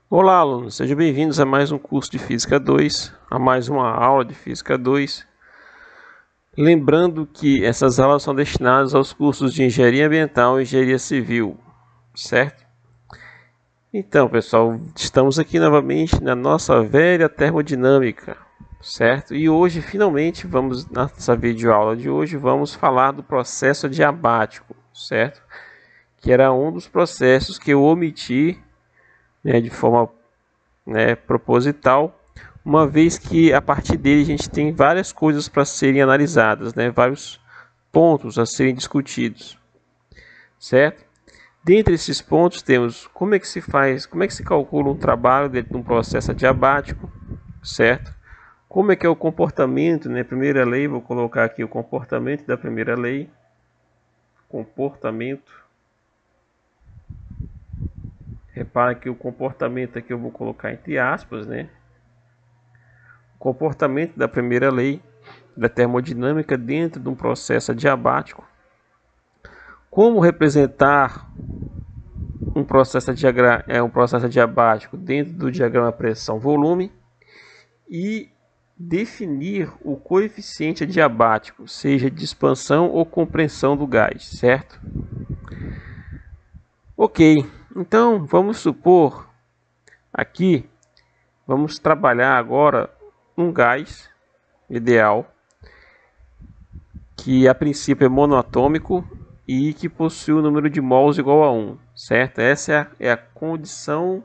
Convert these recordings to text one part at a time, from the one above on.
Olá, alunos, sejam bem-vindos a mais um curso de Física 2, a mais uma aula de Física 2. Lembrando que essas aulas são destinadas aos cursos de Engenharia Ambiental e Engenharia Civil, certo? Então, pessoal, estamos aqui novamente na nossa velha termodinâmica, certo? E hoje, finalmente, nessa videoaula de hoje, vamos falar do processo adiabático, certo? Que era um dos processos que eu omiti, de forma proposital, uma vez que a partir dele a gente tem várias coisas para serem analisadas, vários pontos a serem discutidos, certo? Dentre esses pontos temos como é que se faz, como é que se calcula um trabalho dentro de um processo adiabático, certo? Como é que é o comportamento, primeira lei, vou colocar aqui o comportamento da primeira lei, comportamento. Repara que o comportamento aqui eu vou colocar entre aspas, comportamento da primeira lei da termodinâmica dentro de um processo adiabático. Como representar um processo adiabático dentro do diagrama pressão-volume e definir o coeficiente adiabático, seja de expansão ou compressão do gás, certo? Ok, então vamos supor aqui, vamos trabalhar agora um gás ideal que a princípio é monoatômico e que possui o número de mols igual a 1, certo? Essa é a condição,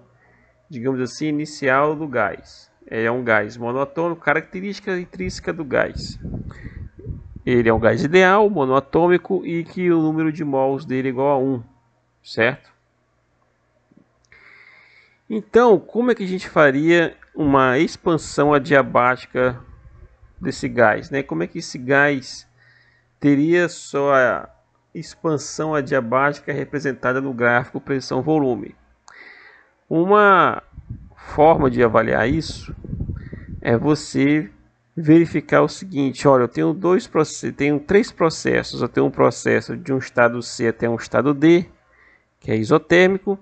digamos assim, inicial do gás. É um gás monoatômico, característica intrínseca do gás. Ele é um gás ideal, monoatômico e que o número de mols dele é igual a 1, certo? Então, como é que a gente faria uma expansão adiabática desse gás, Como é que esse gás teria sua expansão adiabática representada no gráfico pressão-volume? Uma forma de avaliar isso é você verificar o seguinte: olha, eu tenho três processos. Eu tenho um processo de um estado C até um estado D, que é isotérmico.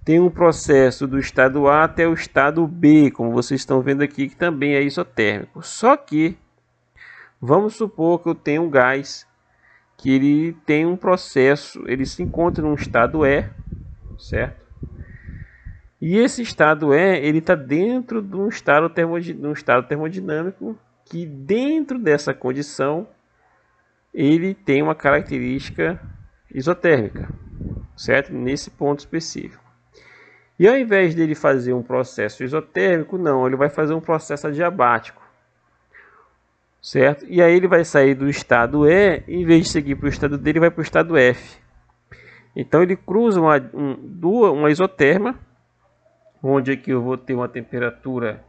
Tem um processo do estado A até o estado B, como vocês estão vendo aqui, que também é isotérmico. Só que, vamos supor que eu tenho um gás que ele tem um processo, ele se encontra num estado E, certo? E esse estado E, ele está dentro de um estado termodinâmico que dentro dessa condição ele tem uma característica isotérmica, certo? Nesse ponto específico. E ao invés dele fazer um processo isotérmico, não, ele vai fazer um processo adiabático, certo? E aí ele vai sair do estado E, em vez de seguir para o estado D, ele vai para o estado F. Então ele cruza uma isoterma, onde aqui eu vou ter uma temperatura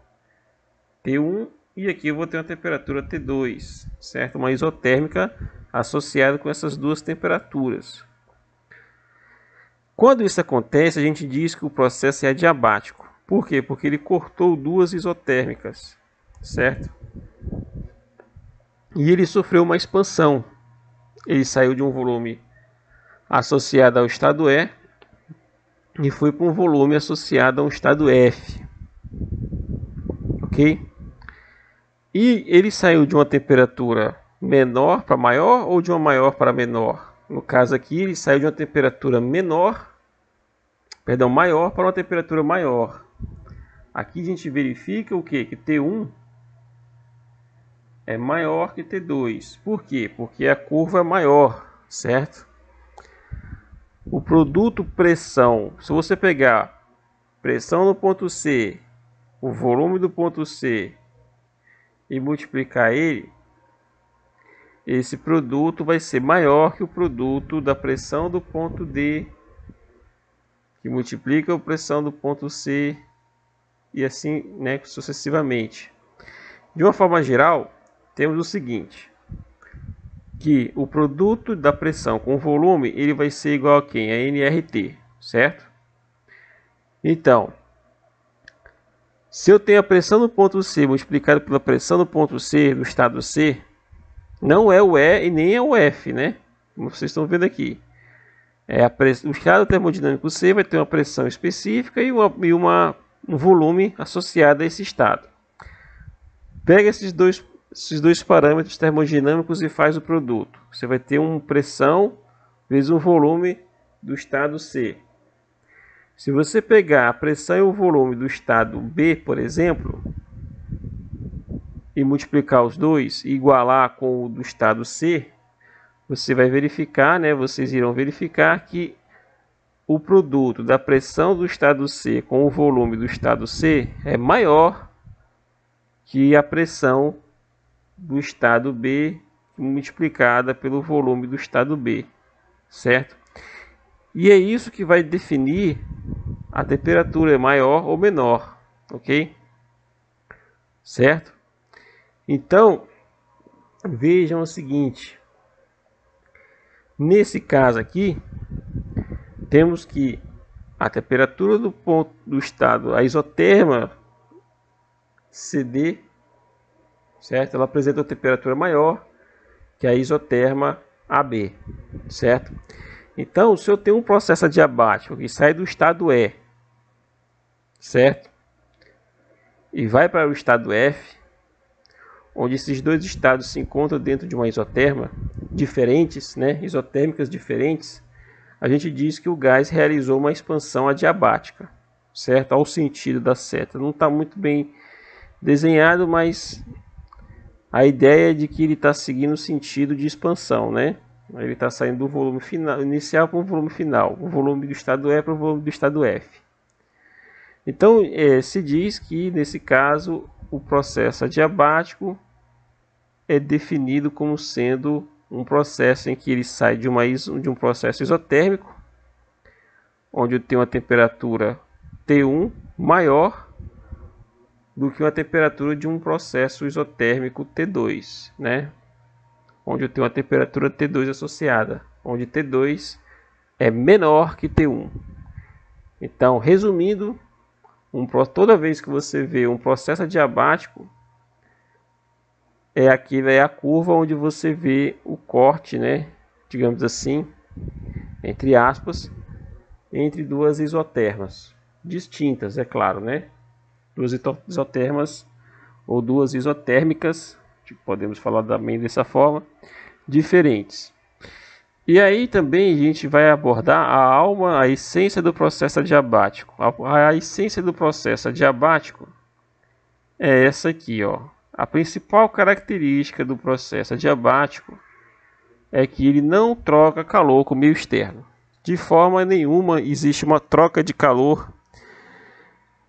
T1 e aqui eu vou ter uma temperatura T2, certo? Uma isotérmica associada com essas duas temperaturas. Quando isso acontece, a gente diz que o processo é adiabático. Por quê? Porque ele cortou duas isotérmicas, certo? E ele sofreu uma expansão. Ele saiu de um volume associado ao estado E e foi para um volume associado a um estado F. Ok? E ele saiu de uma temperatura menor para maior ou de uma maior para menor? No caso aqui, ele saiu de uma temperatura maior para uma temperatura maior. Aqui a gente verifica o quê? Que T1 é maior que T2. Por quê? Porque a curva é maior, certo? O produto pressão, se você pegar pressão no ponto C, o volume do ponto C e multiplicar ele, esse produto vai ser maior que o produto da pressão do ponto D, que multiplica a pressão do ponto C e assim, sucessivamente. De uma forma geral, temos o seguinte, que o produto da pressão com o volume, ele vai ser igual a quem? A nRT, certo? Então, se eu tenho a pressão no ponto C multiplicado pela pressão no ponto C, no estado C, não é o E e nem é o F, Como vocês estão vendo aqui. O estado termodinâmico C vai ter uma pressão específica e uma um volume associado a esse estado. Pega esses dois parâmetros termodinâmicos e faz o produto. Você vai ter uma pressão vezes um volume do estado C. Se você pegar a pressão e o volume do estado B, por exemplo, e multiplicar os dois e igualar com o do estado C, você vai verificar, né, vocês irão verificar que o produto da pressão do estado C com o volume do estado C é maior que a pressão do estado B multiplicada pelo volume do estado B, certo? E é isso que vai definir a temperatura maior ou menor, ok? Certo? Então, vejam o seguinte. Nesse caso aqui, temos que a temperatura do ponto do estado, a isoterma CD, certo? Ela apresenta uma temperatura maior que a isoterma AB, certo? Então, se eu tenho um processo adiabático que sai do estado E, certo? E vai para o estado F, onde esses dois estados se encontram dentro de uma isoterma diferentes, né? Isotérmicas diferentes, a gente diz que o gás realizou uma expansão adiabática, certo? Ao sentido da seta. Não está muito bem desenhado, mas a ideia é de que ele está seguindo o sentido de expansão, né? Ele está saindo do volume final, inicial para o volume final, o volume do estado E para o volume do estado F. Então, se diz que, nesse caso, o processo adiabático é definido como sendo um processo em que ele sai de um processo isotérmico, onde eu tenho uma temperatura T1 maior do que uma temperatura de um processo isotérmico T2, né? Onde eu tenho uma temperatura T2 associada, onde T2 é menor que T1. Então, resumindo, toda vez que você vê um processo adiabático, é a curva onde você vê o corte, né, digamos assim, entre aspas, entre duas isotermas distintas, é claro, né? Duas isotermas ou duas isotérmicas, podemos falar também dessa forma, diferentes. E aí também a gente vai abordar a alma, a essência do processo adiabático. A essência do processo adiabático é essa aqui, ó. A principal característica do processo adiabático é que ele não troca calor com o meio externo. De forma nenhuma existe uma troca de calor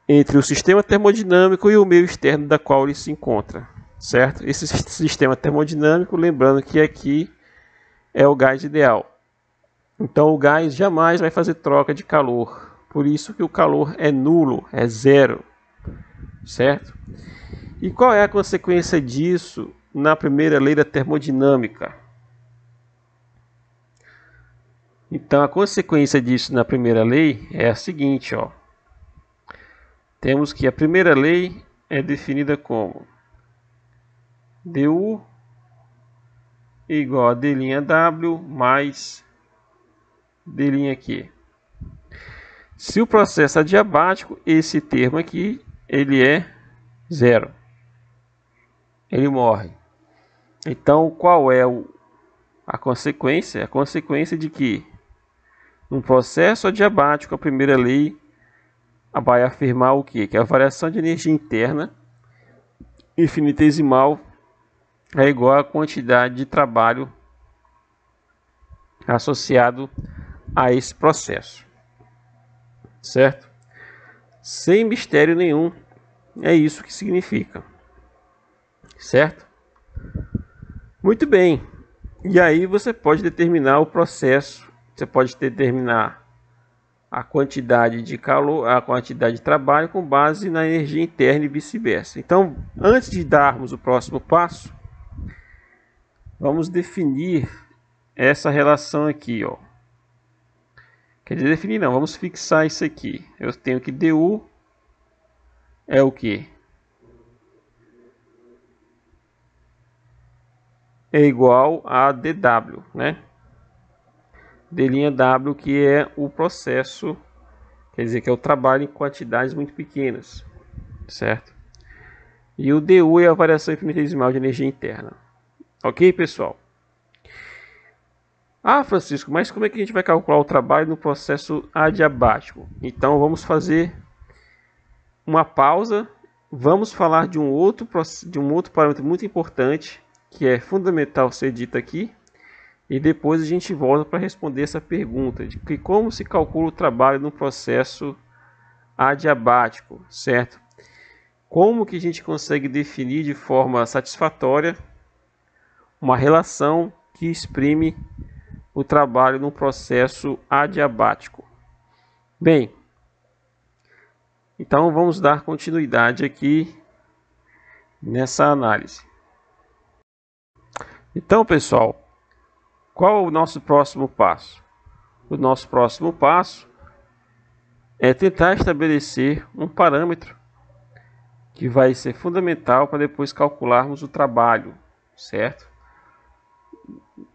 entre o sistema termodinâmico e o meio externo da qual ele se encontra, certo? Esse sistema termodinâmico, lembrando que aqui é o gás ideal. Então o gás jamais vai fazer troca de calor. Por isso que o calor é nulo, é zero, certo? E qual é a consequência disso na primeira lei da termodinâmica? Então a consequência disso na primeira lei é a seguinte, ó. Temos que a primeira lei é definida como du igual a d'W mais d'Q. Se o processo é adiabático, esse termo aqui ele é zero. Ele morre. Então, qual é a consequência? A consequência de que num processo adiabático, a primeira lei vai afirmar o quê? Que a variação de energia interna infinitesimal é igual à quantidade de trabalho associado a esse processo, certo? Sem mistério nenhum, é isso que significa, certo? Muito bem, e aí você pode determinar o processo, você pode determinar a quantidade de calor, a quantidade de trabalho com base na energia interna e vice-versa. Então, antes de darmos o próximo passo, vamos definir essa relação aqui, ó. Quer dizer, definir não, vamos fixar isso aqui. Eu tenho que du é o que? É igual a dw, né? D' W, que é o processo quer dizer que é o trabalho em quantidades muito pequenas, certo? E o DU é a variação infinitesimal de energia interna. Ok, pessoal? Ah, Francisco, mas como é que a gente vai calcular o trabalho no processo adiabático? Então vamos fazer uma pausa. Vamos falar de um outro parâmetro muito importante, que é fundamental ser dito aqui. E depois a gente volta para responder essa pergunta de que como se calcula o trabalho no processo adiabático, certo? Como que a gente consegue definir de forma satisfatória uma relação que exprime o trabalho no processo adiabático. Bem, então vamos dar continuidade aqui nessa análise. Então, pessoal, qual é o nosso próximo passo? O nosso próximo passo é tentar estabelecer um parâmetro que vai ser fundamental para depois calcularmos o trabalho, certo?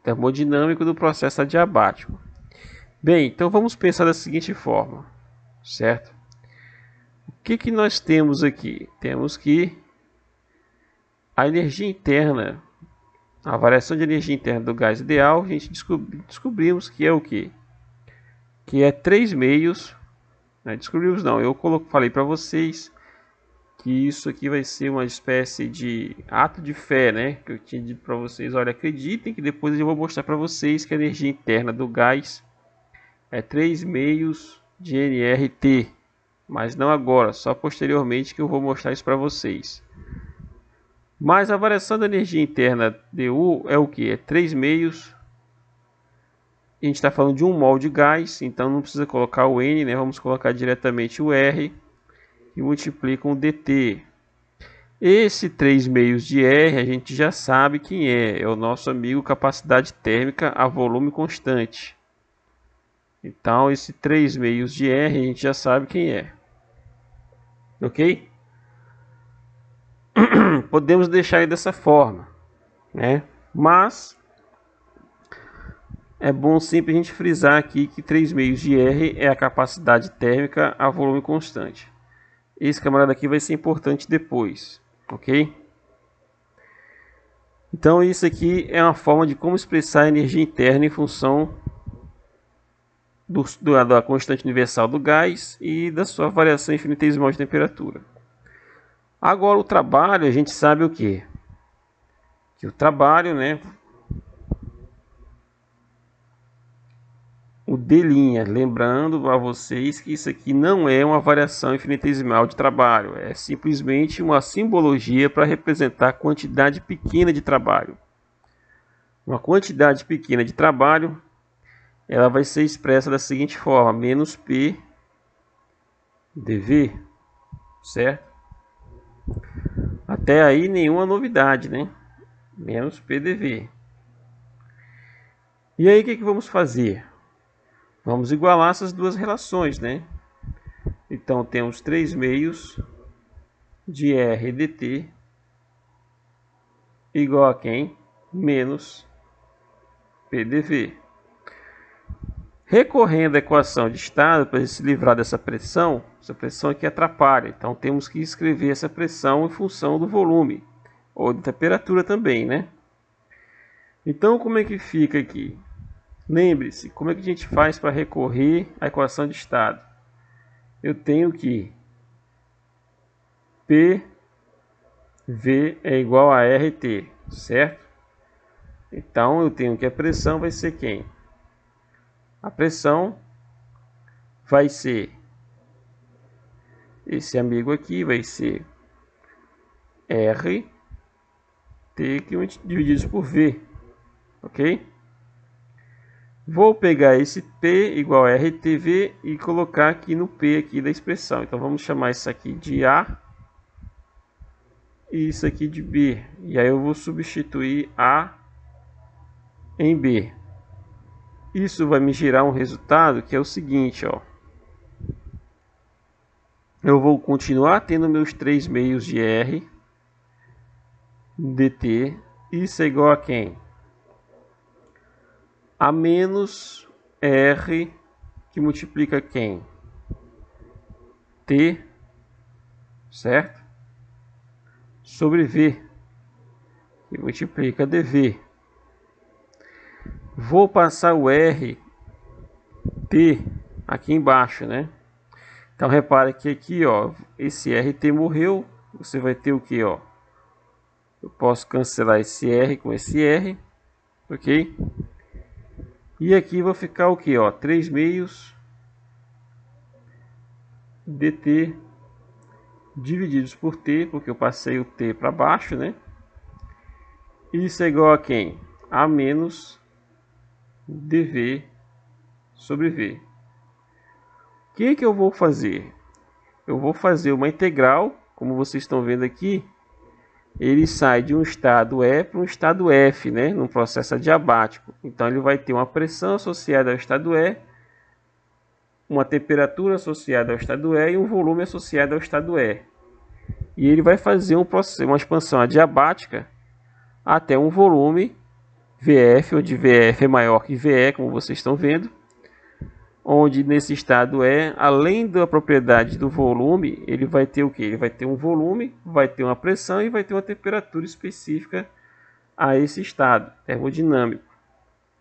Termodinâmico do processo adiabático. Bem, então vamos pensar da seguinte forma, certo? O que nós temos aqui? Temos que a energia interna, a variação de energia interna do gás ideal, a gente descobrimos que é o quê? Que é 3 meios, né? Descobrimos não, eu falei para vocês que isso aqui vai ser uma espécie de ato de fé, né? Que eu tinha dito para vocês, olha, acreditem que depois eu vou mostrar para vocês que a energia interna do gás é 3 meios de nRT, mas não agora, só posteriormente que eu vou mostrar isso para vocês. Mas a variação da energia interna DU é o que? É 3 meios. A gente está falando de 1 mol de gás, então não precisa colocar o N, né? Vamos colocar diretamente o R e multiplica com o DT. Esse 3 meios de R a gente já sabe quem é. É o nosso amigo capacidade térmica a volume constante. Então esse 3 meios de R a gente já sabe quem é. Ok? Podemos deixar ele dessa forma, né? Mas é bom sempre a gente frisar aqui que 3 meios de R é a capacidade térmica a volume constante. Esse camarada aqui vai ser importante depois, ok? Então isso aqui é uma forma de como expressar a energia interna em função da constante universal do gás e da sua variação infinitesimal de temperatura. Agora o trabalho, a gente sabe o que? Que o trabalho, né? O D', lembrando a vocês que isso aqui não é uma variação infinitesimal de trabalho, é simplesmente uma simbologia para representar quantidade pequena de trabalho. Uma quantidade pequena de trabalho, ela vai ser expressa da seguinte forma, menos P dV, certo? Até aí nenhuma novidade, né? Menos P dV. E aí o que vamos fazer? Vamos igualar essas duas relações, né? Então temos 3 meios de R dt igual a quem? Menos PDV. Recorrendo à equação de estado, para se livrar dessa pressão, essa pressão aqui atrapalha. Então temos que escrever essa pressão em função do volume, ou de temperatura também, né? Então como é que fica aqui? Lembre-se, como é que a gente faz para recorrer à equação de estado? Eu tenho que PV é igual a RT, certo? Então eu tenho que a pressão vai ser quem? A pressão vai ser esse amigo aqui, vai ser RT dividido por V, ok? Vou pegar esse P igual a RTV e colocar aqui no P aqui da expressão. Então vamos chamar isso aqui de A e isso aqui de B. E aí eu vou substituir A em B. Isso vai me gerar um resultado que é o seguinte, ó. Eu vou continuar tendo meus 3 meios de R dt. Isso é igual a quem? A menos R que multiplica quem? T, certo? Sobre V, que multiplica dV. Vou passar o RT aqui embaixo, né? Então repare que aqui, ó, esse RT morreu, você vai ter o que, ó? Eu posso cancelar esse R com esse R, ok? E aqui vai ficar o que, ó? 3 meios dt divididos por t, porque eu passei o t para baixo, né? Isso é igual a quem? A menos dv sobre v. O que eu vou fazer? Eu vou fazer uma integral, como vocês estão vendo aqui. Ele sai de um estado E para um estado F, né? Num processo adiabático. Então ele vai ter uma pressão associada ao estado E, uma temperatura associada ao estado E e um volume associado ao estado E. E ele vai fazer uma expansão adiabática até um volume VF, onde VF é maior que VE, como vocês estão vendo. Onde nesse estado E, além da propriedade do volume, ele vai ter o que? Ele vai ter um volume, vai ter uma pressão e vai ter uma temperatura específica a esse estado termodinâmico,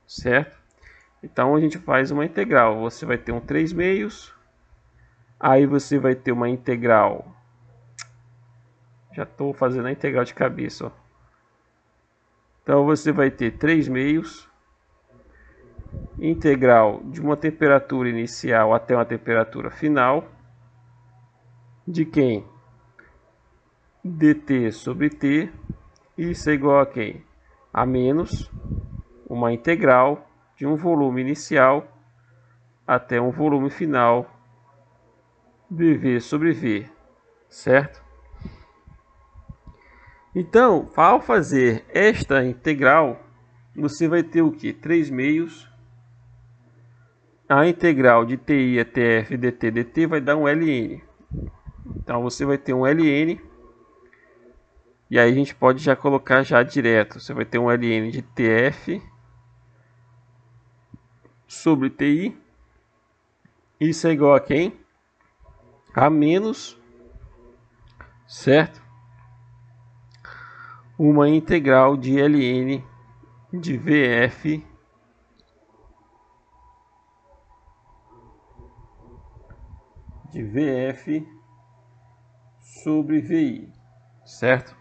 certo? Então a gente faz uma integral, você vai ter um 3 meios, aí você vai ter uma integral, já estou fazendo a integral de cabeça, ó. Então você vai ter 3 meios, integral de uma temperatura inicial até uma temperatura final, de quem? dt sobre t, isso é igual a quem? A menos uma integral de um volume inicial até um volume final dv sobre v, certo? Então, ao fazer esta integral, você vai ter o que? 3 meios. A integral de ti até f dt dt vai dar um ln. Então você vai ter um ln. E aí a gente pode já colocar já direto. Você vai ter um ln de tf sobre ti. Isso é igual a quem? A menos, certo? Uma integral de ln de vf sobre vi, certo?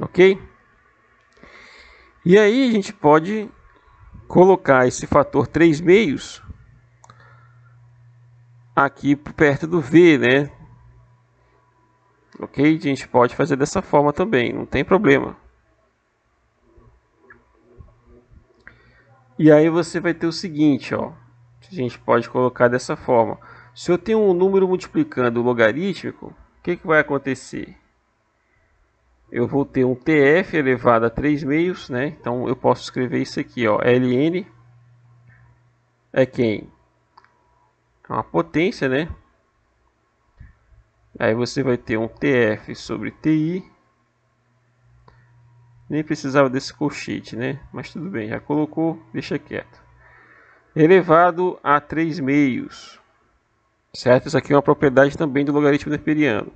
Ok? E aí a gente pode colocar esse fator 3 meios aqui perto do v, né? Ok? A gente pode fazer dessa forma também, não tem problema. E aí você vai ter o seguinte, ó. A gente pode colocar dessa forma. Se eu tenho um número multiplicando o logarítmico, o que vai acontecer? Eu vou ter um TF elevado a 3 meios, né? Então eu posso escrever isso aqui, ó. Ln é quem? É uma potência, né? Aí você vai ter um TF sobre TI. Nem precisava desse colchete, né? Mas tudo bem, já colocou, deixa quieto. Elevado a 3 meios. Certo? Isso aqui é uma propriedade também do logaritmo neperiano.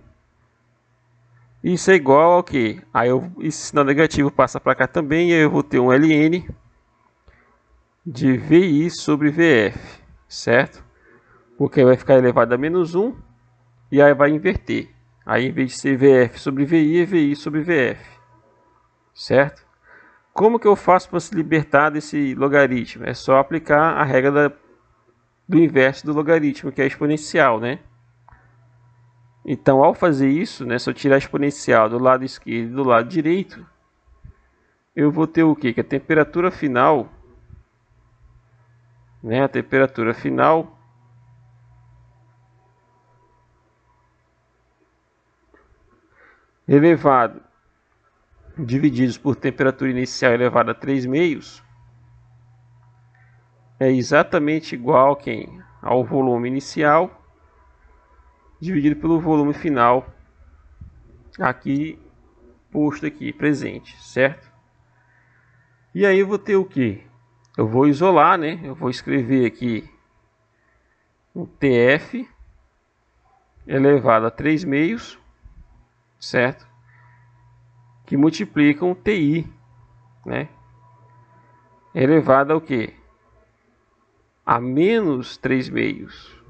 Isso é igual ao que? Aí esse sinal negativo passa para cá também, e aí eu vou ter um ln de VI sobre VF, certo? Porque vai ficar elevado a menos 1, e aí vai inverter. Aí em vez de ser VF sobre VI, é VI sobre VF, certo? Como que eu faço para se libertar desse logaritmo? É só aplicar a regra do inverso do logaritmo, que é exponencial, né? Então, ao fazer isso, né, se eu tirar a exponencial do lado esquerdo e do lado direito, eu vou ter o quê? Que a temperatura final, né, a temperatura final elevado, divididos por temperatura inicial elevado a 3 meios, é exatamente igual a quem? Ao volume inicial, dividido pelo volume final, aqui posto aqui, presente, certo? E aí eu vou ter o que? Eu vou isolar, né? Eu vou escrever aqui um TF elevado a 3 meios, certo? Que multiplicam TI, né? Elevado ao quê? A menos 3 meios,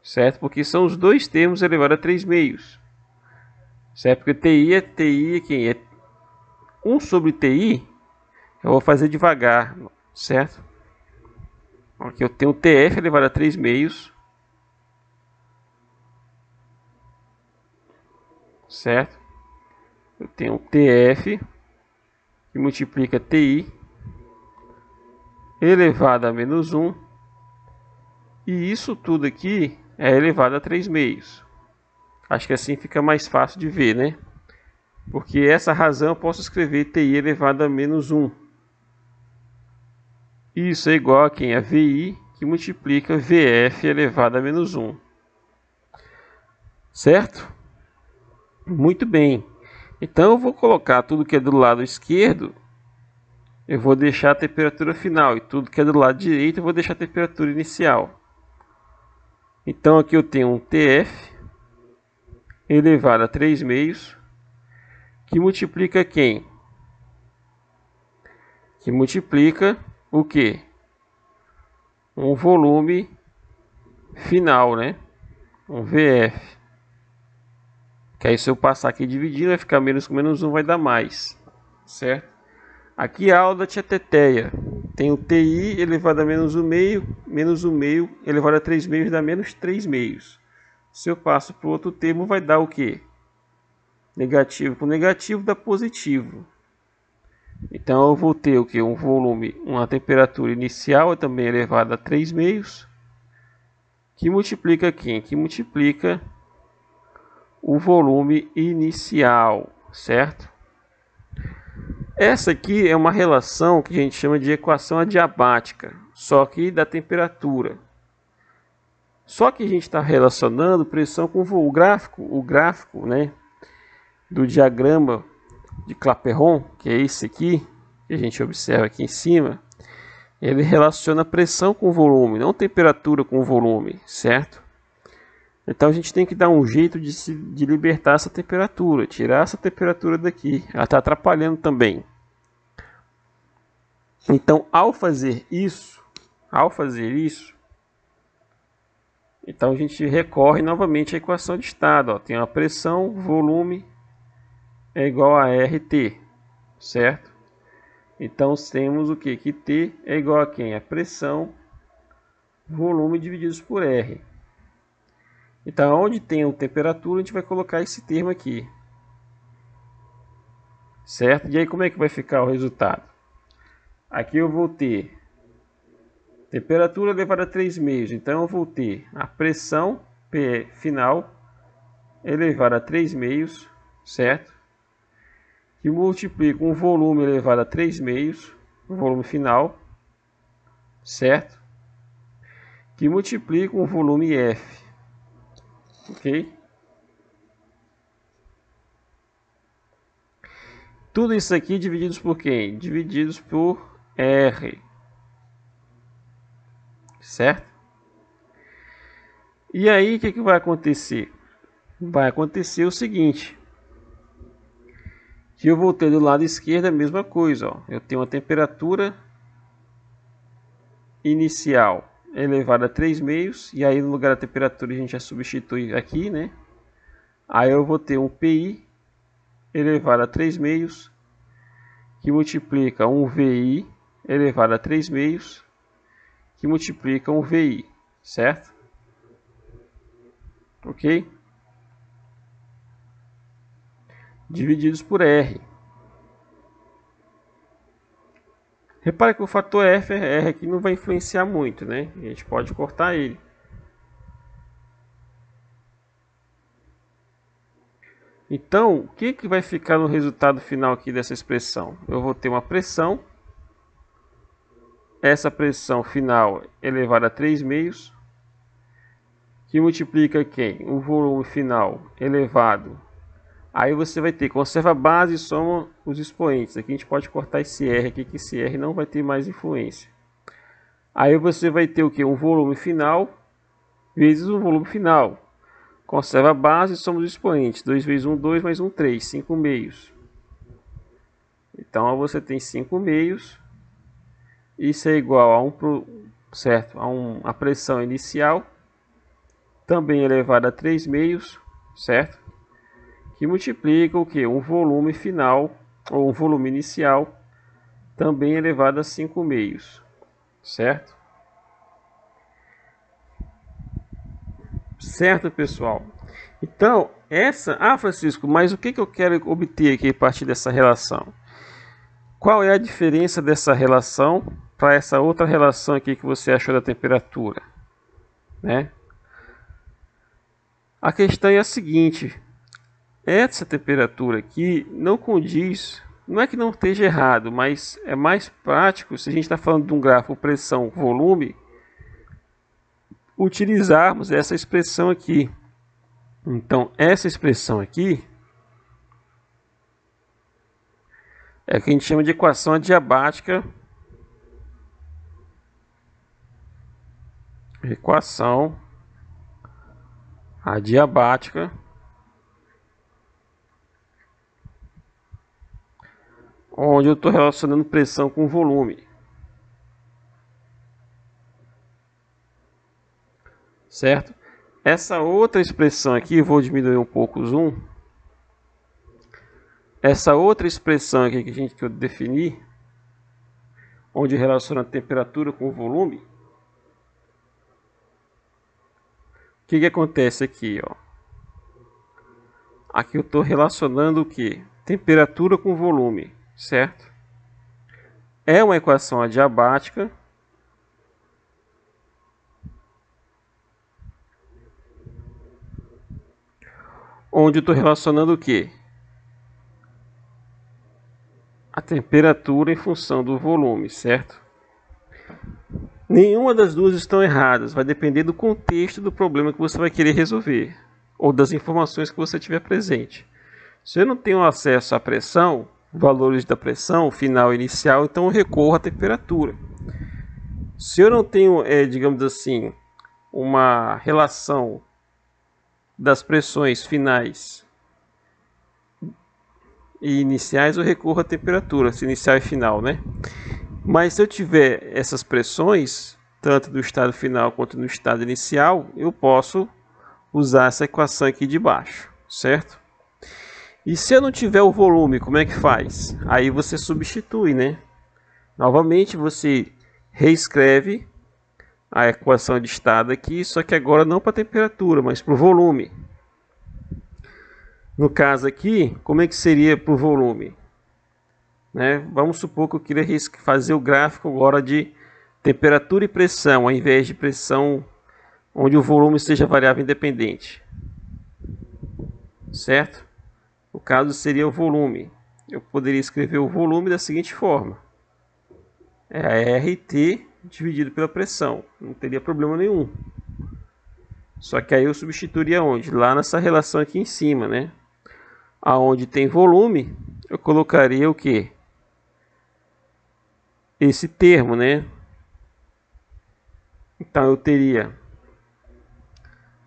certo? Porque são os dois termos elevados a 3 meios, certo? Porque TI é quem? É 1 sobre TI, eu vou fazer devagar, certo? Aqui eu tenho TF elevado a 3 meios, certo? Eu tenho TF que multiplica TI elevado a menos 1, e isso tudo aqui é elevado a 3 meios. Acho que assim fica mais fácil de ver, né? Porque essa razão eu posso escrever TI elevado a menos 1. Isso é igual a quem? A VI que multiplica VF elevado a menos 1. Certo? Muito bem. Então eu vou colocar tudo que é do lado esquerdo, eu vou deixar a temperatura final, e tudo que é do lado direito eu vou deixar a temperatura inicial. Então aqui eu tenho um TF elevado a 3 meios, que multiplica quem? Que multiplica o que? Um volume final, né? Um VF. Que aí se eu passar aqui dividindo, vai ficar menos com menos 1, vai dar mais. Certo? Aqui a aula da teteia. Tem o TI elevado a menos 1 meio, menos 1 meio elevado a 3 meios dá menos 3 meios. Se eu passo para o outro termo, vai dar o quê? Negativo com negativo dá positivo. Então eu vou ter o que? Um volume, uma temperatura inicial também elevada a 3 meios, que multiplica quem? Que multiplica o volume inicial, certo? Essa aqui é uma relação que a gente chama de equação adiabática, só que da temperatura. Só que a gente está relacionando pressão com o gráfico, né, do diagrama de Clapeyron, que é esse aqui, que a gente observa aqui em cima. Ele relaciona pressão com volume, não temperatura com volume, certo? Então a gente tem que dar um jeito de libertar essa temperatura, tirar essa temperatura daqui. Ela está atrapalhando também. Então ao fazer isso, então a gente recorre novamente à equação de estado. Ó. Tem a pressão, volume é igual a RT, certo? Então temos o que? Que T é igual a quem? A pressão, volume divididos por R. Então, onde tem a temperatura, a gente vai colocar esse termo aqui. Certo? E aí, como é que vai ficar o resultado? Aqui eu vou ter temperatura elevada a 3 meios. Então, eu vou ter a pressão P final elevada a 3 meios, certo? Que multiplica um volume elevado a 3 meios, o volume final, certo? Que multiplica um volume F. Ok? Tudo isso aqui divididos por quem? Divididos por R. Certo? E aí, o que vai acontecer? Vai acontecer o seguinte. Que eu vou ter do lado esquerdo a mesma coisa. Ó. Eu tenho uma temperatura inicial elevada a 3 meios. E aí, no lugar da temperatura, a gente já substitui aqui, né? Aí eu vou ter um PI elevado a 3 meios, que multiplica um VI elevado a 3 meios, que multiplica um VI, certo? Ok? Divididos por R. Repare que o fator F, R aqui não vai influenciar muito, né? A gente pode cortar ele. Então, o que vai ficar no resultado final aqui dessa expressão? Eu vou ter uma pressão. Essa pressão final elevada a 3 meios, que multiplica quem? O volume final elevado. Aí você vai ter, conserva a base e soma os expoentes. Aqui a gente pode cortar esse R aqui, que esse R não vai ter mais influência. Aí você vai ter o que? Um volume final vezes um volume final. Conserva a base e somos os expoentes. 2 vezes 1, 2, mais 1, 3. 5 meios. Então você tem 5 meios. Isso é igual a certo? A pressão inicial, também elevada a 3 meios, certo? Que multiplica o que? Um volume final, ou um volume inicial, também elevado a 5 meios, certo? Certo, pessoal? Então, Francisco, mas o que eu quero obter aqui a partir dessa relação? Qual é a diferença dessa relação para essa outra relação aqui que você achou da temperatura, né? A questão é a seguinte: essa temperatura aqui não condiz, não é que não esteja errado, mas é mais prático, se a gente está falando de um gráfico pressão-volume, utilizarmos essa expressão aqui. Então, essa expressão aqui é o que a gente chama de equação adiabática. Equação adiabática, onde eu estou relacionando pressão com volume. Certo? Essa outra expressão aqui, vou diminuir um pouco o zoom. Essa outra expressão aqui que eu defini, onde relaciona a temperatura com o volume. O que acontece aqui, ó? Aqui eu estou relacionando o que? Temperatura com volume, certo? É uma equação adiabática. Onde eu estou relacionando o que? A temperatura em função do volume, certo? Nenhuma das duas estão erradas, vai depender do contexto do problema que você vai querer resolver, ou das informações que você tiver presente. Se eu não tenho acesso à pressão, valores da pressão final e inicial, então eu recorro à temperatura. Se eu não tenho, digamos assim, uma relação das pressões finais e iniciais, eu recorro à temperatura, se inicial e final, né? Mas se eu tiver essas pressões, tanto no estado final quanto no estado inicial, eu posso usar essa equação aqui de baixo, certo? E se eu não tiver o volume, como é que faz? Aí você substitui, né? Novamente você reescreve a equação de estado aqui, só que agora não para a temperatura, mas para o volume. No caso aqui, como é que seria para o volume? Né? Vamos supor que eu queria fazer o gráfico agora de temperatura e pressão, ao invés de pressão onde o volume seja variável independente. Certo? O caso seria o volume. Eu poderia escrever o volume da seguinte forma. É a RT dividido pela pressão. Não teria problema nenhum. Só que aí eu substituiria onde? Lá nessa relação aqui em cima, né? Aonde tem volume, eu colocaria o quê? Esse termo, né? Então eu teria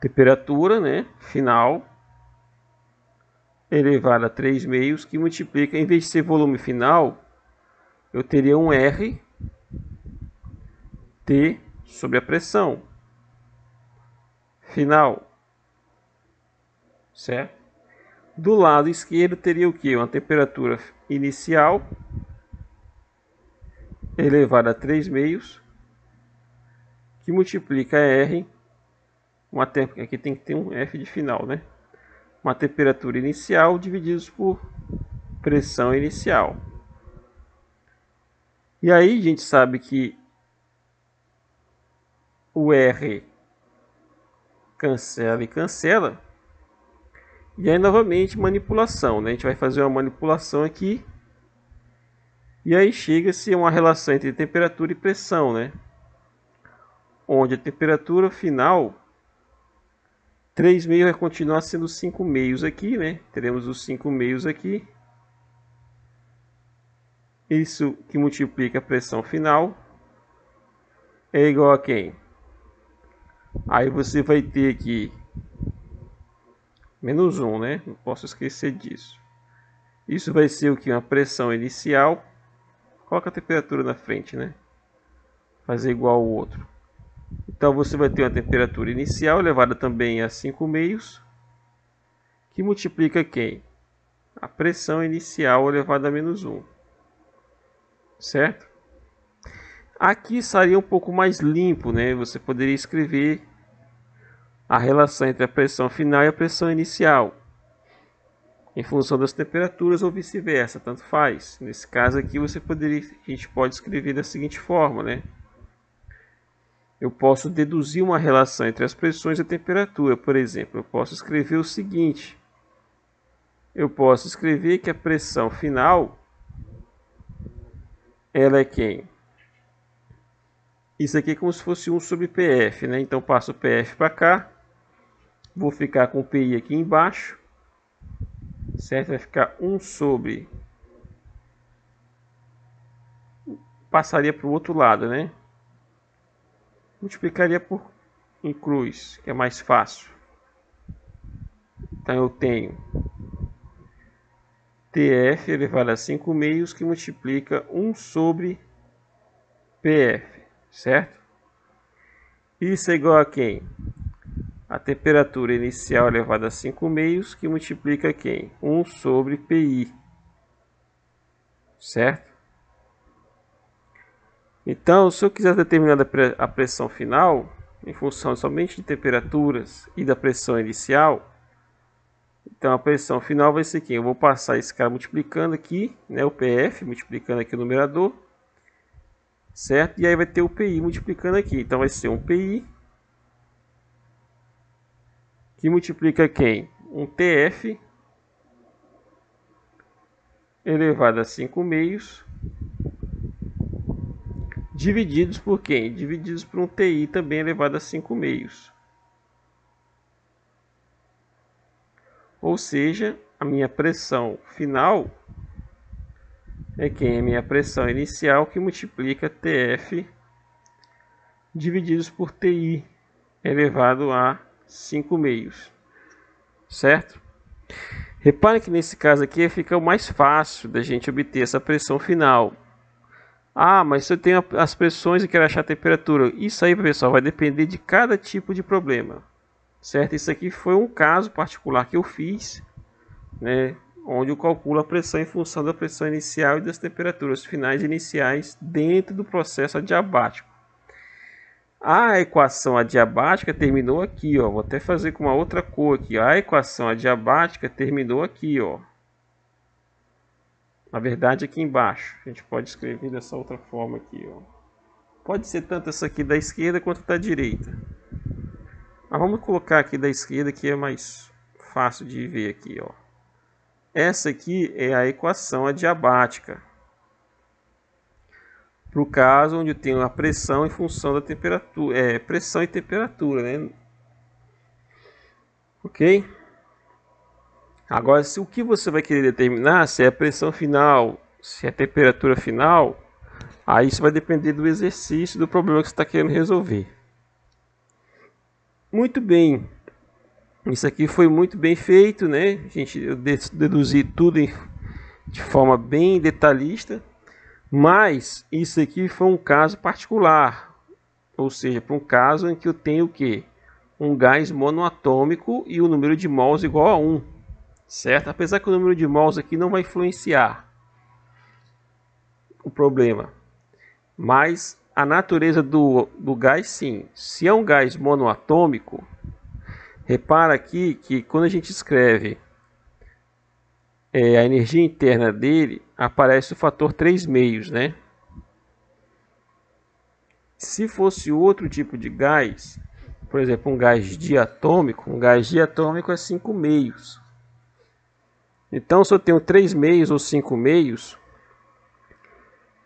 temperatura, né, final elevado a 3 meios, que multiplica, em vez de ser volume final, eu teria um R T sobre a pressão final, certo? Do lado esquerdo teria o que? Uma temperatura inicial elevada a 3 meios, que multiplica R, aqui tem que ter um F de final, né? Uma temperatura inicial divididos por pressão inicial. E aí a gente sabe que o R cancela e cancela. E aí novamente manipulação, né? A gente vai fazer uma manipulação aqui. E aí chega-se a uma relação entre temperatura e pressão, né? Onde a temperatura final, 3 meios vai continuar sendo 5 meios aqui, né? Teremos os 5 meios aqui. Isso que multiplica a pressão final é igual a quem? Aí você vai ter aqui Menos 1, né? Não posso esquecer disso. Isso vai ser o que? Uma pressão inicial. Coloca a temperatura na frente, né? Fazer igual ao outro. Então você vai ter uma temperatura inicial elevada também a 5/2, que multiplica quem? A pressão inicial elevada a menos 1. Certo? Aqui estaria um pouco mais limpo, né? Você poderia escrever a relação entre a pressão final e a pressão inicial, em função das temperaturas ou vice-versa, tanto faz. Nesse caso aqui a gente pode escrever da seguinte forma, né? Eu posso deduzir uma relação entre as pressões e a temperatura. Por exemplo, eu posso escrever o seguinte: eu posso escrever que a pressão final, ela é quem? Isso aqui é como se fosse 1 sobre PF, né? Então passo o PF para cá, vou ficar com o PI aqui embaixo, certo? Vai ficar 1 sobre, passaria para o outro lado, né? Multiplicaria por em cruz, que é mais fácil. Então eu tenho TF elevado a 5/2, que multiplica 1 sobre PF, certo? Isso é igual a quem? A temperatura inicial elevada a 5/2, que multiplica quem? 1 sobre PI, certo? Então, se eu quiser determinar a pressão final, em função somente de temperaturas e da pressão inicial, então a pressão final vai ser quem? Eu vou passar esse cara multiplicando aqui, né, o PF, multiplicando aqui o numerador, certo? E aí vai ter o PI multiplicando aqui. Então vai ser um PI que multiplica quem? Um TF elevado a 5/2 divididos por quem? Divididos por um TI também elevado a 5/2. Ou seja, a minha pressão final é quem? A minha pressão inicial, que multiplica TF divididos por TI elevado a 5/2. Certo? Repare que nesse caso aqui fica o mais fácil da gente obter essa pressão final. Ah, mas se eu tenho as pressões e quero achar a temperatura, isso aí, pessoal, vai depender de cada tipo de problema, certo? Isso aqui foi um caso particular que eu fiz, né, onde eu calculo a pressão em função da pressão inicial e das temperaturas finais iniciais dentro do processo adiabático. A equação adiabática terminou aqui, ó. Vou até fazer com uma outra cor aqui. A equação adiabática terminou aqui, ó. Na verdade, aqui embaixo. A gente pode escrever dessa outra forma aqui, ó. Pode ser tanto essa aqui da esquerda quanto da direita. Mas vamos colocar aqui da esquerda, que é mais fácil de ver aqui, ó. Essa aqui é a equação adiabática, para o caso onde eu tenho a pressão em função da temperatura, pressão e temperatura, né? Ok? Agora, se o que você vai querer determinar, se é a pressão final, se é a temperatura final, aí isso vai depender do exercício do problema que você está querendo resolver. Muito bem, isso aqui foi muito bem feito, né? Eu deduzi tudo de forma bem detalhista. Mas isso aqui foi um caso particular, ou seja, para um caso em que eu tenho o quê? Um gás monoatômico e o número de mols igual a 1, certo? Apesar que o número de mols aqui não vai influenciar o problema, mas a natureza do gás sim. Se é um gás monoatômico, repara aqui que quando a gente escreve a energia interna dele, aparece o fator 3/2, né? Se fosse outro tipo de gás, por exemplo, um gás diatômico é 5/2. Então, se eu tenho 3/2 ou 5/2,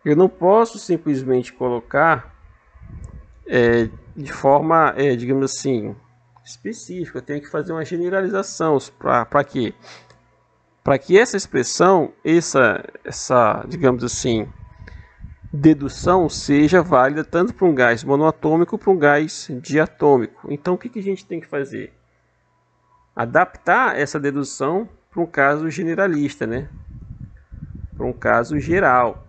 eu não posso simplesmente colocar de forma, digamos assim, específica. Eu tenho que fazer uma generalização. Para quê? Para que essa expressão, essa, digamos assim, dedução seja válida tanto para um gás monoatômico como para um gás diatômico. Então, o que a gente tem que fazer? adaptar essa dedução para um caso generalista, né? Para um caso geral.